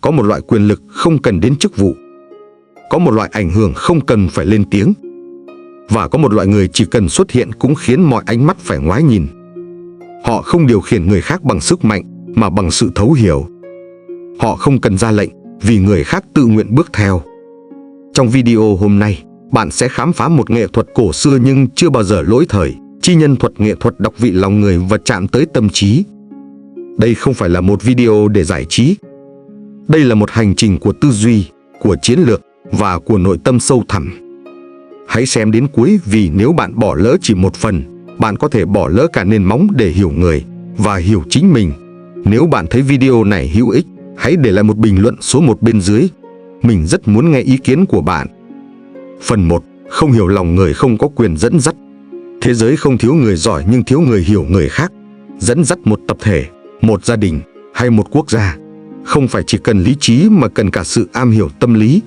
Có một loại quyền lực không cần đến chức vụ. Có một loại ảnh hưởng không cần phải lên tiếng. Và có một loại người chỉ cần xuất hiện cũng khiến mọi ánh mắt phải ngoái nhìn. Họ không điều khiển người khác bằng sức mạnh mà bằng sự thấu hiểu. Họ không cần ra lệnh vì người khác tự nguyện bước theo. Trong video hôm nay, bạn sẽ khám phá một nghệ thuật cổ xưa nhưng chưa bao giờ lỗi thời, chi nhân thuật, nghệ thuật đọc vị lòng người và chạm tới tâm trí. Đây không phải là một video để giải trí. Đây là một hành trình của tư duy, của chiến lược và của nội tâm sâu thẳm. Hãy xem đến cuối vì nếu bạn bỏ lỡ chỉ một phần, bạn có thể bỏ lỡ cả nền móng để hiểu người và hiểu chính mình. Nếu bạn thấy video này hữu ích, hãy để lại một bình luận số 1 bên dưới. Mình rất muốn nghe ý kiến của bạn. Phần 1. Không hiểu lòng người không có quyền dẫn dắt. Thế giới không thiếu người giỏi nhưng thiếu người hiểu người khác. Dẫn dắt một tập thể, một gia đình hay một quốc gia không phải chỉ cần lý trí mà cần cả sự am hiểu tâm lý.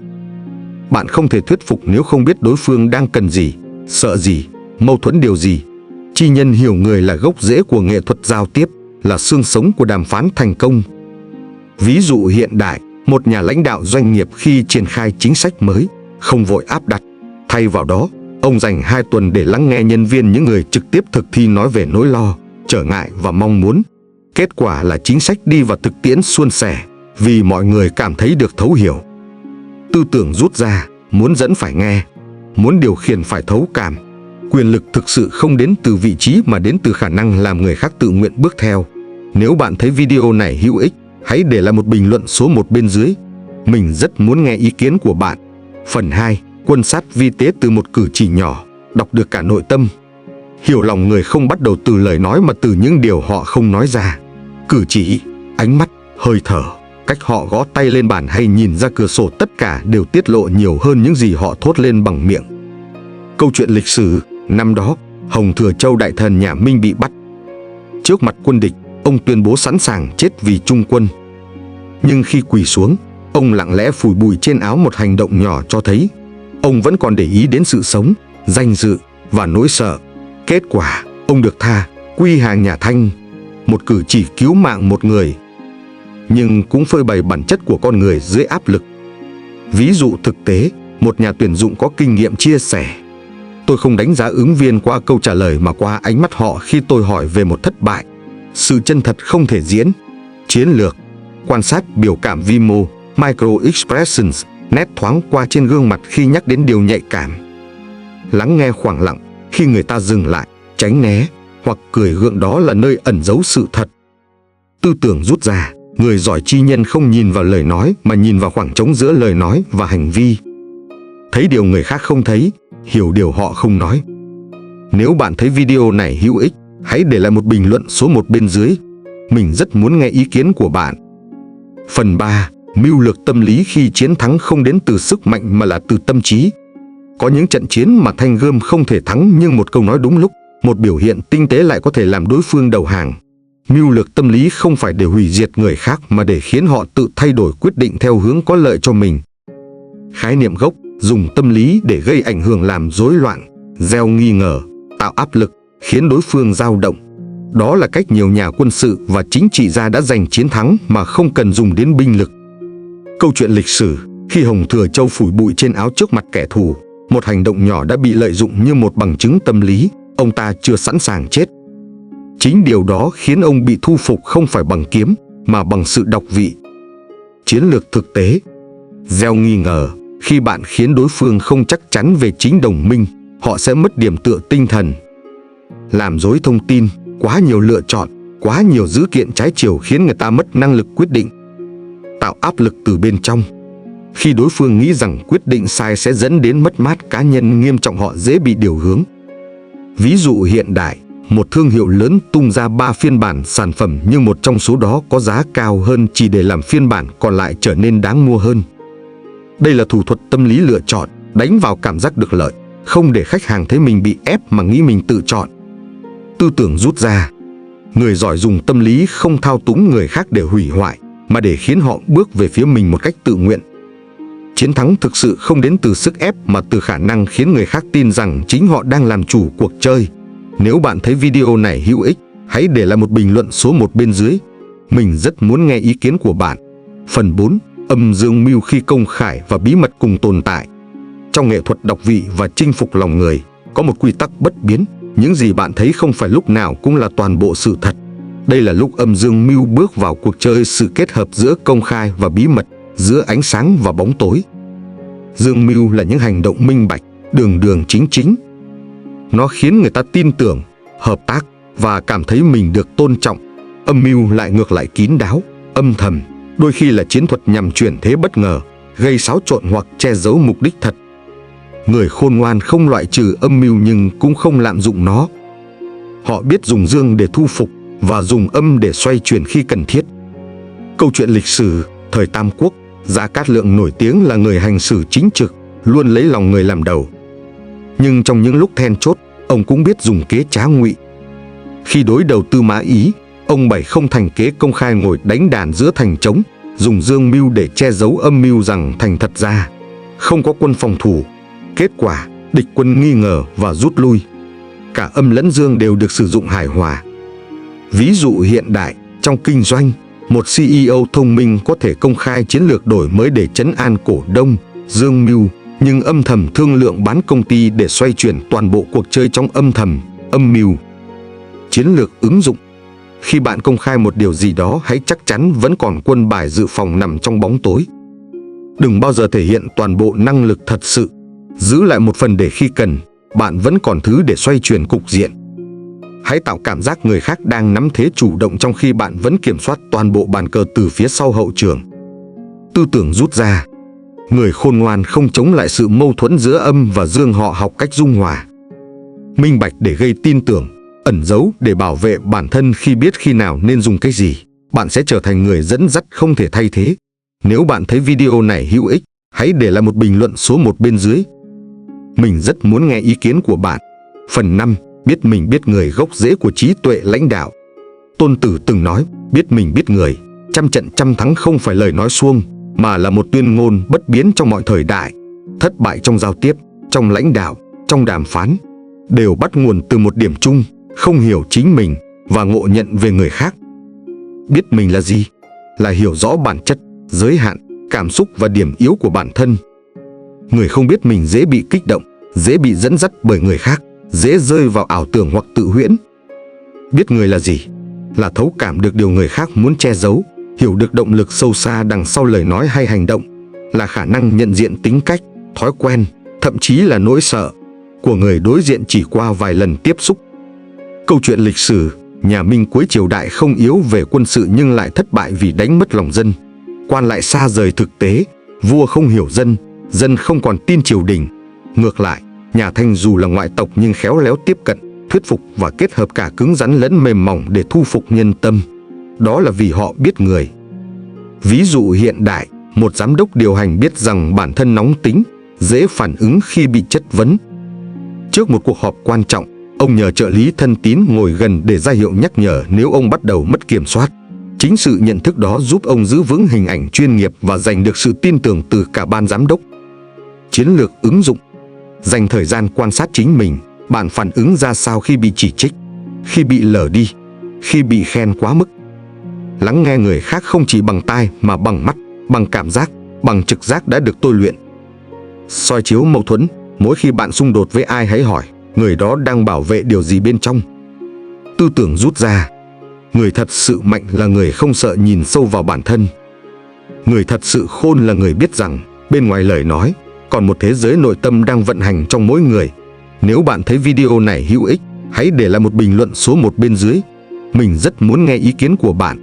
Bạn không thể thuyết phục nếu không biết đối phương đang cần gì, sợ gì, mâu thuẫn điều gì. Chi nhân hiểu người là gốc rễ của nghệ thuật giao tiếp, là xương sống của đàm phán thành công. Ví dụ hiện đại, một nhà lãnh đạo doanh nghiệp khi triển khai chính sách mới, không vội áp đặt. Thay vào đó, ông dành 2 tuần để lắng nghe nhân viên, những người trực tiếp thực thi, nói về nỗi lo, trở ngại và mong muốn. Kết quả là chính sách đi vào thực tiễn suôn sẻ, vì mọi người cảm thấy được thấu hiểu. Tư tưởng rút ra, muốn dẫn phải nghe, muốn điều khiển phải thấu cảm. Quyền lực thực sự không đến từ vị trí mà đến từ khả năng làm người khác tự nguyện bước theo. Nếu bạn thấy video này hữu ích, hãy để lại một bình luận số 1 bên dưới. Mình rất muốn nghe ý kiến của bạn. Phần 2. Quan sát vi tế từ một cử chỉ nhỏ, đọc được cả nội tâm. Hiểu lòng người không bắt đầu từ lời nói mà từ những điều họ không nói ra. Cử chỉ, ánh mắt, hơi thở, cách họ gõ tay lên bàn hay nhìn ra cửa sổ, tất cả đều tiết lộ nhiều hơn những gì họ thốt lên bằng miệng. Câu chuyện lịch sử, năm đó, Hồng Thừa Châu đại thần nhà Minh bị bắt. Trước mặt quân địch, ông tuyên bố sẵn sàng chết vì Trung quân. Nhưng khi quỳ xuống, ông lặng lẽ phủi bụi trên áo, một hành động nhỏ cho thấy ông vẫn còn để ý đến sự sống, danh dự và nỗi sợ. Kết quả, ông được tha, quy hàng nhà Thanh, một cử chỉ cứu mạng một người, nhưng cũng phơi bày bản chất của con người dưới áp lực. Ví dụ thực tế, một nhà tuyển dụng có kinh nghiệm chia sẻ: tôi không đánh giá ứng viên qua câu trả lời mà qua ánh mắt họ khi tôi hỏi về một thất bại. Sự chân thật không thể diễn. Chiến lược, quan sát biểu cảm vi mô, micro expressions, nét thoáng qua trên gương mặt khi nhắc đến điều nhạy cảm. Lắng nghe khoảng lặng khi người ta dừng lại, tránh né hoặc cười gượng, đó là nơi ẩn giấu sự thật. Tư tưởng rút ra, người giỏi chi nhân không nhìn vào lời nói mà nhìn vào khoảng trống giữa lời nói và hành vi. Thấy điều người khác không thấy, hiểu điều họ không nói. Nếu bạn thấy video này hữu ích, hãy để lại một bình luận số 1 bên dưới. Mình rất muốn nghe ý kiến của bạn. Phần 3. Mưu lược tâm lý khi chiến thắng không đến từ sức mạnh mà là từ tâm trí. Có những trận chiến mà thanh gươm không thể thắng, nhưng một câu nói đúng lúc, một biểu hiện tinh tế lại có thể làm đối phương đầu hàng. Mưu lược tâm lý không phải để hủy diệt người khác mà để khiến họ tự thay đổi quyết định theo hướng có lợi cho mình. Khái niệm gốc: dùng tâm lý để gây ảnh hưởng, làm rối loạn, gieo nghi ngờ, tạo áp lực, khiến đối phương dao động. Đó là cách nhiều nhà quân sự và chính trị gia đã giành chiến thắng mà không cần dùng đến binh lực. Câu chuyện lịch sử: khi Hồng Thừa Châu phủi bụi trên áo trước mặt kẻ thù, một hành động nhỏ đã bị lợi dụng như một bằng chứng tâm lý. Ông ta chưa sẵn sàng chết. Chính điều đó khiến ông bị thu phục không phải bằng kiếm mà bằng sự đọc vị. Chiến lược thực tế: gieo nghi ngờ. Khi bạn khiến đối phương không chắc chắn về chính đồng minh, họ sẽ mất điểm tựa tinh thần. Làm dối thông tin: quá nhiều lựa chọn, quá nhiều dữ kiện trái chiều khiến người ta mất năng lực quyết định. Tạo áp lực từ bên trong: khi đối phương nghĩ rằng quyết định sai sẽ dẫn đến mất mát cá nhân nghiêm trọng, họ dễ bị điều hướng. Ví dụ hiện đại, một thương hiệu lớn tung ra 3 phiên bản sản phẩm, nhưng một trong số đó có giá cao hơn chỉ để làm phiên bản còn lại trở nên đáng mua hơn. Đây là thủ thuật tâm lý lựa chọn, đánh vào cảm giác được lợi, không để khách hàng thấy mình bị ép mà nghĩ mình tự chọn. Tư tưởng rút ra: người giỏi dùng tâm lý không thao túng người khác để hủy hoại, mà để khiến họ bước về phía mình một cách tự nguyện. Chiến thắng thực sự không đến từ sức ép mà từ khả năng khiến người khác tin rằng chính họ đang làm chủ cuộc chơi. Nếu bạn thấy video này hữu ích, hãy để lại một bình luận số 1 bên dưới. Mình rất muốn nghe ý kiến của bạn. Phần 4. âm dương mưu khi công khai và bí mật cùng tồn tại. Trong nghệ thuật đọc vị và chinh phục lòng người, có một quy tắc bất biến, những gì bạn thấy không phải lúc nào cũng là toàn bộ sự thật. Đây là lúc âm dương mưu bước vào cuộc chơi sự kết hợp giữa công khai và bí mật, giữa ánh sáng và bóng tối. Dương mưu là những hành động minh bạch, đường đường chính chính. Nó khiến người ta tin tưởng, hợp tác và cảm thấy mình được tôn trọng. Âm mưu lại ngược lại kín đáo, âm thầm, đôi khi là chiến thuật nhằm chuyển thế bất ngờ, gây xáo trộn hoặc che giấu mục đích thật. Người khôn ngoan không loại trừ âm mưu nhưng cũng không lạm dụng nó. Họ biết dùng dương để thu phục và dùng âm để xoay chuyển khi cần thiết. Câu chuyện lịch sử, thời Tam Quốc, Gia Cát Lượng nổi tiếng là người hành xử chính trực, luôn lấy lòng người làm đầu. Nhưng trong những lúc then chốt, ông cũng biết dùng kế trá ngụy. Khi đối đầu Tư Mã Ý, ông bày không thành kế công khai ngồi đánh đàn giữa thành trống, dùng dương mưu để che giấu âm mưu rằng thành thật ra không có quân phòng thủ. Kết quả, địch quân nghi ngờ và rút lui. Cả âm lẫn dương đều được sử dụng hài hòa. Ví dụ hiện đại, trong kinh doanh, một CEO thông minh có thể công khai chiến lược đổi mới để trấn an cổ đông, dương mưu, nhưng âm thầm thương lượng bán công ty để xoay chuyển toàn bộ cuộc chơi trong âm thầm, âm mưu. Chiến lược ứng dụng. Khi bạn công khai một điều gì đó, hãy chắc chắn vẫn còn quân bài dự phòng nằm trong bóng tối. Đừng bao giờ thể hiện toàn bộ năng lực thật sự. Giữ lại một phần để khi cần, bạn vẫn còn thứ để xoay chuyển cục diện. Hãy tạo cảm giác người khác đang nắm thế chủ động trong khi bạn vẫn kiểm soát toàn bộ bàn cờ từ phía sau hậu trường. Tư tưởng rút ra. Người khôn ngoan không chống lại sự mâu thuẫn giữa âm và dương, họ học cách dung hòa. Minh bạch để gây tin tưởng, ẩn giấu để bảo vệ bản thân. Khi biết khi nào nên dùng cái gì, bạn sẽ trở thành người dẫn dắt không thể thay thế. Nếu bạn thấy video này hữu ích, hãy để lại một bình luận số 1 bên dưới. Mình rất muốn nghe ý kiến của bạn. Phần 5. Biết mình biết người, gốc rễ của trí tuệ lãnh đạo. Tôn Tử từng nói, biết mình biết người, trăm trận trăm thắng không phải lời nói suông, mà là một tuyên ngôn bất biến trong mọi thời đại. Thất bại trong giao tiếp, trong lãnh đạo, trong đàm phán, đều bắt nguồn từ một điểm chung, không hiểu chính mình và ngộ nhận về người khác. Biết mình là gì? Là hiểu rõ bản chất, giới hạn, cảm xúc và điểm yếu của bản thân. Người không biết mình dễ bị kích động, dễ bị dẫn dắt bởi người khác, dễ rơi vào ảo tưởng hoặc tự huyễn. Biết người là gì? Là thấu cảm được điều người khác muốn che giấu, hiểu được động lực sâu xa đằng sau lời nói hay hành động, là khả năng nhận diện tính cách, thói quen, thậm chí là nỗi sợ của người đối diện chỉ qua vài lần tiếp xúc. Câu chuyện lịch sử, nhà Minh cuối triều đại không yếu về quân sự nhưng lại thất bại vì đánh mất lòng dân. Quan lại xa rời thực tế, vua không hiểu dân, dân không còn tin triều đình. Ngược lại, nhà Thanh dù là ngoại tộc nhưng khéo léo tiếp cận, thuyết phục và kết hợp cả cứng rắn lẫn mềm mỏng để thu phục nhân tâm. Đó là vì họ biết người. Ví dụ hiện đại, một giám đốc điều hành biết rằng bản thân nóng tính, dễ phản ứng khi bị chất vấn. Trước một cuộc họp quan trọng, ông nhờ trợ lý thân tín ngồi gần để ra hiệu nhắc nhở nếu ông bắt đầu mất kiểm soát. Chính sự nhận thức đó giúp ông giữ vững hình ảnh chuyên nghiệp và giành được sự tin tưởng từ cả ban giám đốc. Chiến lược ứng dụng. Dành thời gian quan sát chính mình, bạn phản ứng ra sao khi bị chỉ trích, khi bị lờ đi, khi bị khen quá mức. Lắng nghe người khác không chỉ bằng tai mà bằng mắt, bằng cảm giác, bằng trực giác đã được tôi luyện. Soi chiếu mâu thuẫn. Mỗi khi bạn xung đột với ai, hãy hỏi người đó đang bảo vệ điều gì bên trong. Tư tưởng rút ra. Người thật sự mạnh là người không sợ nhìn sâu vào bản thân. Người thật sự khôn là người biết rằng bên ngoài lời nói còn một thế giới nội tâm đang vận hành trong mỗi người. Nếu bạn thấy video này hữu ích, hãy để lại một bình luận số 1 bên dưới. Mình rất muốn nghe ý kiến của bạn.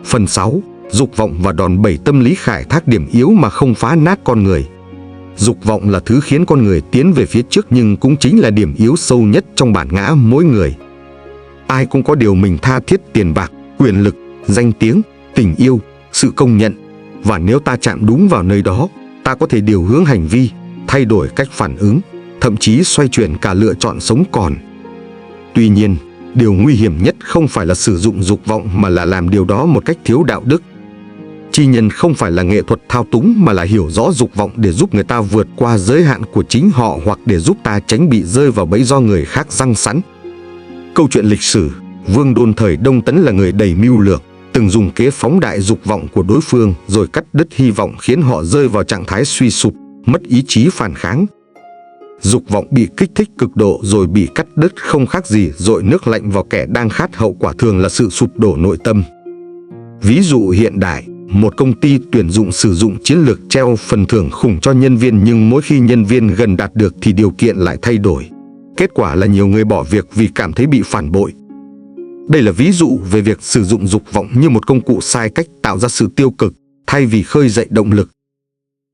Phần 6. Dục vọng và đòn bẩy tâm lý, khai thác điểm yếu mà không phá nát con người. Dục vọng là thứ khiến con người tiến về phía trước nhưng cũng chính là điểm yếu sâu nhất trong bản ngã mỗi người. Ai cũng có điều mình tha thiết: tiền bạc, quyền lực, danh tiếng, tình yêu, sự công nhận. Và nếu ta chạm đúng vào nơi đó, ta có thể điều hướng hành vi, thay đổi cách phản ứng, thậm chí xoay chuyển cả lựa chọn sống còn. Tuy nhiên, điều nguy hiểm nhất không phải là sử dụng dục vọng mà là làm điều đó một cách thiếu đạo đức. Chi nhân không phải là nghệ thuật thao túng mà là hiểu rõ dục vọng để giúp người ta vượt qua giới hạn của chính họ hoặc để giúp ta tránh bị rơi vào bẫy do người khác giăng sẵn. Câu chuyện lịch sử. Vương Đôn thời Đông Tấn là người đầy mưu lược, từng dùng kế phóng đại dục vọng của đối phương rồi cắt đứt hy vọng, khiến họ rơi vào trạng thái suy sụp, mất ý chí phản kháng. Dục vọng bị kích thích cực độ rồi bị cắt đứt không khác gì dội nước lạnh vào kẻ đang khát, hậu quả thường là sự sụp đổ nội tâm. Ví dụ hiện đại, một công ty tuyển dụng sử dụng chiến lược treo phần thưởng khủng cho nhân viên, nhưng mỗi khi nhân viên gần đạt được thì điều kiện lại thay đổi. Kết quả là nhiều người bỏ việc vì cảm thấy bị phản bội. Đây là ví dụ về việc sử dụng dục vọng như một công cụ sai cách, tạo ra sự tiêu cực thay vì khơi dậy động lực.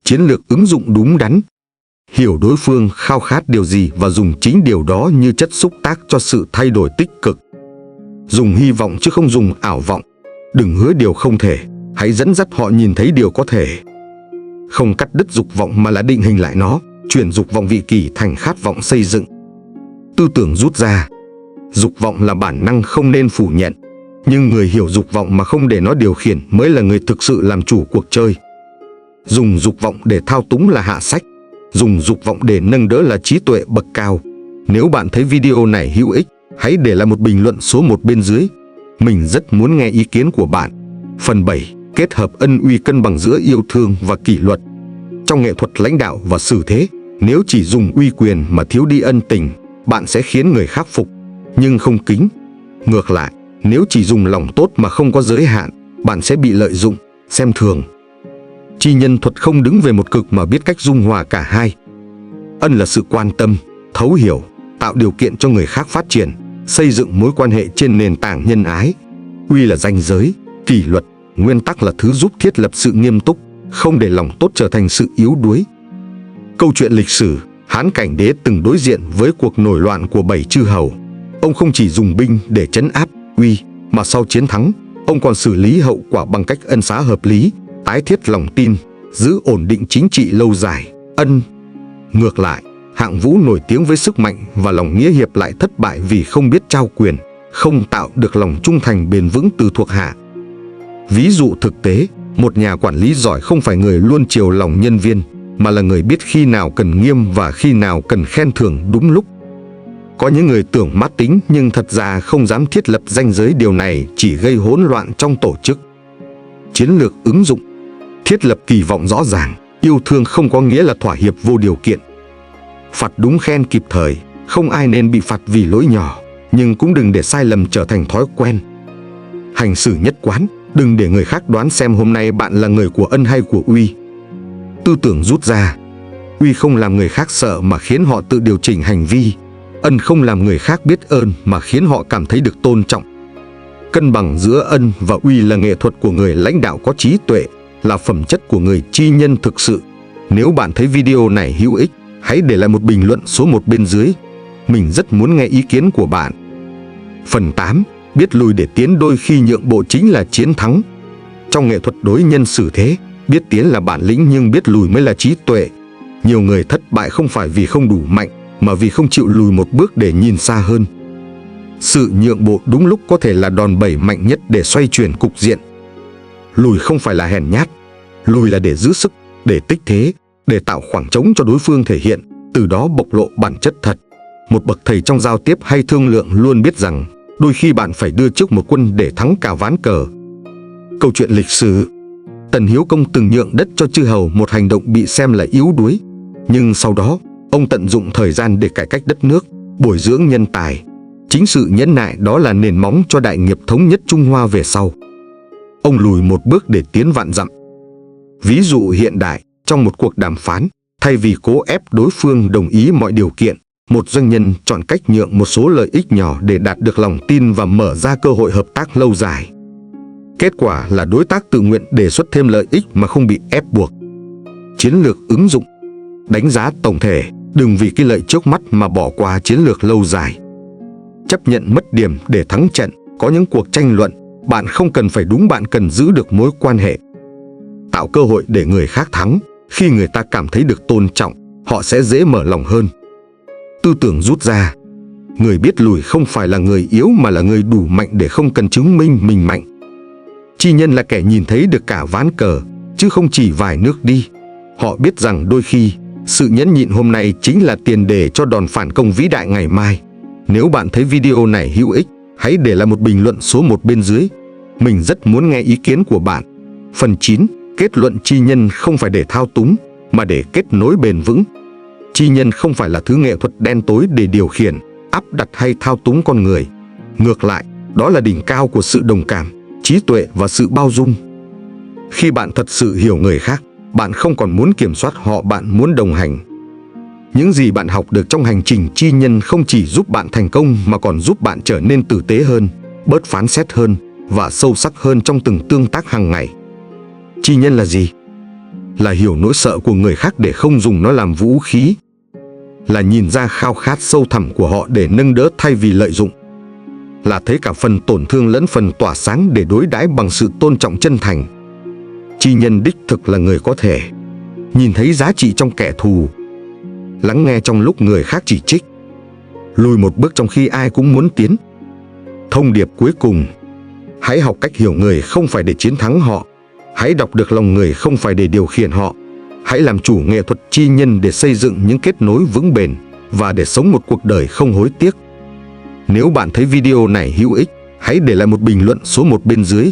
Chiến lược ứng dụng đúng đắn: hiểu đối phương khao khát điều gì và dùng chính điều đó như chất xúc tác cho sự thay đổi tích cực. Dùng hy vọng chứ không dùng ảo vọng. Đừng hứa điều không thể, hãy dẫn dắt họ nhìn thấy điều có thể. Không cắt đứt dục vọng mà là định hình lại nó, chuyển dục vọng vị kỷ thành khát vọng xây dựng. Tư tưởng rút ra: dục vọng là bản năng không nên phủ nhận, nhưng người hiểu dục vọng mà không để nó điều khiển mới là người thực sự làm chủ cuộc chơi. Dùng dục vọng để thao túng là hạ sách, dùng dục vọng để nâng đỡ là trí tuệ bậc cao. Nếu bạn thấy video này hữu ích, hãy để lại một bình luận số 1 bên dưới. Mình rất muốn nghe ý kiến của bạn. Phần 7. Kết hợp ân uy, cân bằng giữa yêu thương và kỷ luật. Trong nghệ thuật lãnh đạo và xử thế, nếu chỉ dùng uy quyền mà thiếu đi ân tình, bạn sẽ khiến người khác phục nhưng không kính. Ngược lại, nếu chỉ dùng lòng tốt mà không có giới hạn, bạn sẽ bị lợi dụng, xem thường. Chi nhân thuật không đứng về một cực mà biết cách dung hòa cả hai. Ân là sự quan tâm, thấu hiểu, tạo điều kiện cho người khác phát triển, xây dựng mối quan hệ trên nền tảng nhân ái. Uy là ranh giới, kỷ luật, nguyên tắc là thứ giúp thiết lập sự nghiêm túc, không để lòng tốt trở thành sự yếu đuối. Câu chuyện lịch sử: Hán Cảnh Đế từng đối diện với cuộc nổi loạn của 7 chư hầu. Ông không chỉ dùng binh để trấn áp uy, mà sau chiến thắng, ông còn xử lý hậu quả bằng cách ân xá hợp lý, tái thiết lòng tin, giữ ổn định chính trị lâu dài. Ân. Ngược lại, Hạng Vũ nổi tiếng với sức mạnh và lòng nghĩa hiệp lại thất bại vì không biết trao quyền, không tạo được lòng trung thành bền vững từ thuộc hạ. Ví dụ thực tế, một nhà quản lý giỏi không phải người luôn chiều lòng nhân viên, mà là người biết khi nào cần nghiêm và khi nào cần khen thưởng đúng lúc. Có những người tưởng mát tính nhưng thật ra không dám thiết lập ranh giới, điều này chỉ gây hỗn loạn trong tổ chức. Chiến lược ứng dụng: thiết lập kỳ vọng rõ ràng, yêu thương không có nghĩa là thỏa hiệp vô điều kiện. Phạt đúng, khen kịp thời, không ai nên bị phạt vì lỗi nhỏ, nhưng cũng đừng để sai lầm trở thành thói quen. Hành xử nhất quán, đừng để người khác đoán xem hôm nay bạn là người của ân hay của uy. Tư tưởng rút ra: uy không làm người khác sợ mà khiến họ tự điều chỉnh hành vi. Ân không làm người khác biết ơn mà khiến họ cảm thấy được tôn trọng. Cân bằng giữa ân và uy là nghệ thuật của người lãnh đạo có trí tuệ, là phẩm chất của người chi nhân thực sự. Nếu bạn thấy video này hữu ích, hãy để lại một bình luận số 1 bên dưới. Mình rất muốn nghe ý kiến của bạn. Phần 8. Biết lùi để tiến, đôi khi nhượng bộ chính là chiến thắng. Trong nghệ thuật đối nhân xử thế, biết tiến là bản lĩnh nhưng biết lùi mới là trí tuệ. Nhiều người thất bại không phải vì không đủ mạnh, mà vì không chịu lùi một bước để nhìn xa hơn. Sự nhượng bộ đúng lúc có thể là đòn bẩy mạnh nhất để xoay chuyển cục diện. Lùi không phải là hèn nhát, lùi là để giữ sức, để tích thế, để tạo khoảng trống cho đối phương thể hiện, từ đó bộc lộ bản chất thật. Một bậc thầy trong giao tiếp hay thương lượng luôn biết rằng đôi khi bạn phải đưa trước một quân để thắng cả ván cờ. Câu chuyện lịch sử: Tần Hiếu Công từng nhượng đất cho chư hầu, một hành động bị xem là yếu đuối. Nhưng sau đó, ông tận dụng thời gian để cải cách đất nước, bồi dưỡng nhân tài. Chính sự nhẫn nại đó là nền móng cho đại nghiệp thống nhất Trung Hoa về sau. Ông lùi một bước để tiến vạn dặm. Ví dụ hiện đại, trong một cuộc đàm phán, thay vì cố ép đối phương đồng ý mọi điều kiện, một doanh nhân chọn cách nhượng một số lợi ích nhỏ để đạt được lòng tin và mở ra cơ hội hợp tác lâu dài. Kết quả là đối tác tự nguyện đề xuất thêm lợi ích mà không bị ép buộc. Chiến lược ứng dụng: đánh giá tổng thể, đừng vì cái lợi trước mắt mà bỏ qua chiến lược lâu dài. Chấp nhận mất điểm để thắng trận. Có những cuộc tranh luận, bạn không cần phải đúng, bạn cần giữ được mối quan hệ. Tạo cơ hội để người khác thắng. Khi người ta cảm thấy được tôn trọng, họ sẽ dễ mở lòng hơn. Tư tưởng rút ra: người biết lùi không phải là người yếu mà là người đủ mạnh để không cần chứng minh mình mạnh. Chi nhân là kẻ nhìn thấy được cả ván cờ, chứ không chỉ vài nước đi. Họ biết rằng đôi khi, sự nhẫn nhịn hôm nay chính là tiền đề cho đòn phản công vĩ đại ngày mai. Nếu bạn thấy video này hữu ích, hãy để lại một bình luận số 1 bên dưới. Mình rất muốn nghe ý kiến của bạn. Phần 9. Kết luận: chi nhân không phải để thao túng, mà để kết nối bền vững. Chi nhân không phải là thứ nghệ thuật đen tối để điều khiển, áp đặt hay thao túng con người. Ngược lại, đó là đỉnh cao của sự đồng cảm, trí tuệ và sự bao dung. Khi bạn thật sự hiểu người khác, bạn không còn muốn kiểm soát họ, bạn muốn đồng hành. Những gì bạn học được trong hành trình chi nhân không chỉ giúp bạn thành công mà còn giúp bạn trở nên tử tế hơn, bớt phán xét hơn và sâu sắc hơn trong từng tương tác hàng ngày. Chi nhân là gì? Là hiểu nỗi sợ của người khác để không dùng nó làm vũ khí. Là nhìn ra khao khát sâu thẳm của họ để nâng đỡ thay vì lợi dụng. Là thấy cả phần tổn thương lẫn phần tỏa sáng để đối đãi bằng sự tôn trọng chân thành. Chi nhân đích thực là người có thể nhìn thấy giá trị trong kẻ thù, lắng nghe trong lúc người khác chỉ trích, lùi một bước trong khi ai cũng muốn tiến. Thông điệp cuối cùng: hãy học cách hiểu người không phải để chiến thắng họ. Hãy đọc được lòng người không phải để điều khiển họ. Hãy làm chủ nghệ thuật chi nhân để xây dựng những kết nối vững bền và để sống một cuộc đời không hối tiếc. Nếu bạn thấy video này hữu ích, hãy để lại một bình luận số 1 bên dưới.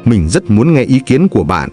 Mình rất muốn nghe ý kiến của bạn.